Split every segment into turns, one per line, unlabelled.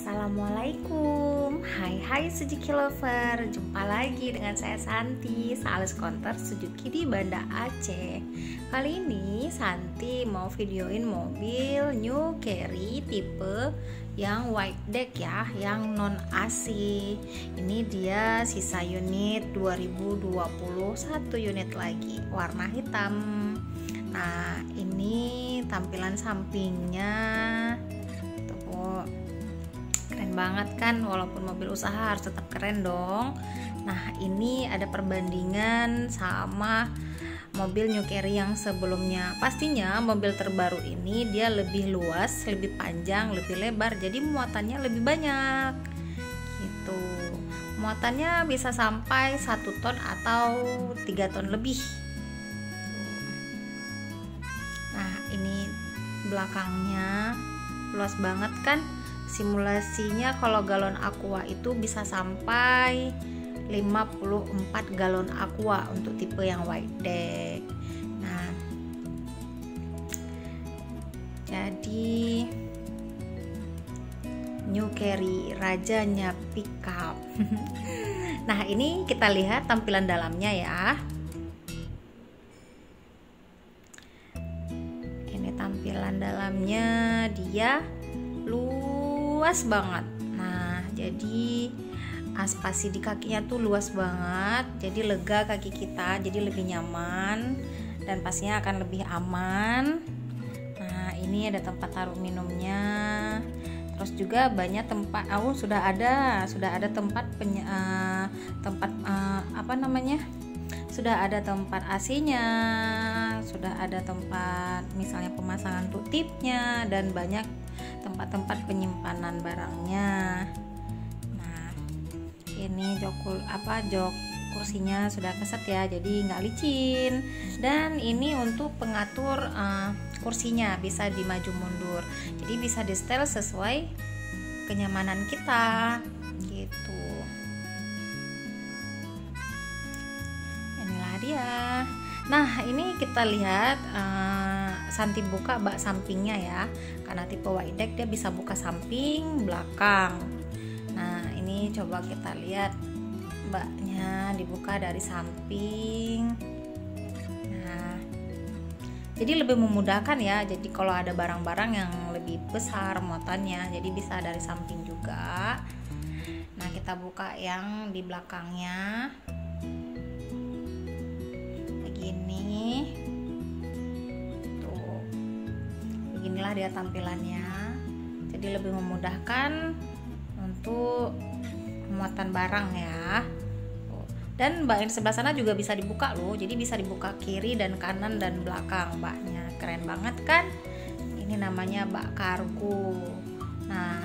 Assalamualaikum. Hai Suzuki lover. Jumpa lagi dengan saya Santi, sales konter Suzuki di Banda Aceh. Kali ini Santi mau videoin mobil New Carry tipe yang white deck ya, yang non AC. Ini dia sisa unit 2020, satu unit lagi warna hitam. Nah, ini tampilan sampingnya tuh keren banget kan, walaupun mobil usaha harus tetap keren dong. Nah, ini ada perbandingan sama mobil New Carry yang sebelumnya. Pastinya mobil terbaru ini dia lebih luas, lebih panjang, lebih lebar, jadi muatannya lebih banyak gitu. Muatannya bisa sampai 1 ton atau 3 ton lebih. Nah, ini belakangnya luas banget kan. Simulasinya kalau galon aqua itu bisa sampai 54 galon aqua untuk tipe yang white deck. Nah, jadi New Carry rajanya pickup. Nah, ini kita lihat tampilan dalamnya ya. Ini tampilan dalamnya, dia luas banget. Nah, jadi spasi di kakinya tuh luas banget, jadi lega kaki kita, jadi lebih nyaman dan pastinya akan lebih aman. Nah, ini ada tempat taruh minumnya, terus juga banyak tempat. Sudah ada tempat sudah ada tempat AC-nya, sudah ada tempat misalnya pemasangan tutupnya, dan banyak tempat-tempat penyimpanan barangnya. Nah, ini jok kursinya sudah keset ya, jadi nggak licin. Dan ini untuk pengatur kursinya, bisa dimaju mundur, jadi bisa di setel sesuai kenyamanan kita gitu. Inilah dia. Nah, ini kita lihat Santi buka bak sampingnya ya, karena tipe white deck dia bisa buka samping, belakang. Nah, ini coba kita lihat baknya dibuka dari samping. Nah, jadi lebih memudahkan ya. Jadi kalau ada barang-barang yang lebih besar muatannya, jadi bisa dari samping juga. Nah, kita buka yang di belakangnya. Begini. Tuh. Beginilah dia tampilannya. Jadi lebih memudahkan untuk muatan barang ya. Dan bak yang sebelah sana juga bisa dibuka loh, jadi bisa dibuka kiri dan kanan dan belakang baknya. Keren banget kan? Ini namanya bak kargo. Nah,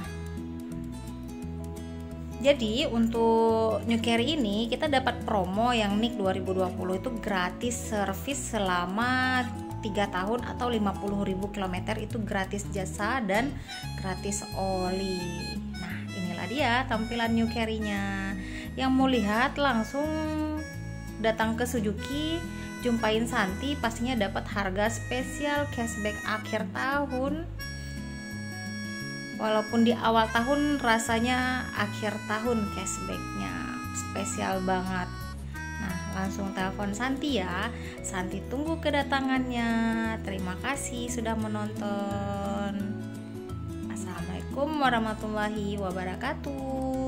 jadi untuk New Carry ini kita dapat promo yang NIK 2020 itu gratis servis selama 3 tahun atau 50.000 km, itu gratis jasa dan gratis oli. Nah, inilah dia tampilan New Carry-nya. Yang mau lihat langsung datang ke Suzuki, jumpain Santi, pastinya dapat harga spesial cashback akhir tahun. Walaupun di awal tahun rasanya akhir tahun cashbacknya spesial banget. Nah, langsung telepon Santi ya. Santi tunggu kedatangannya. Terima kasih sudah menonton. Assalamualaikum warahmatullahi wabarakatuh.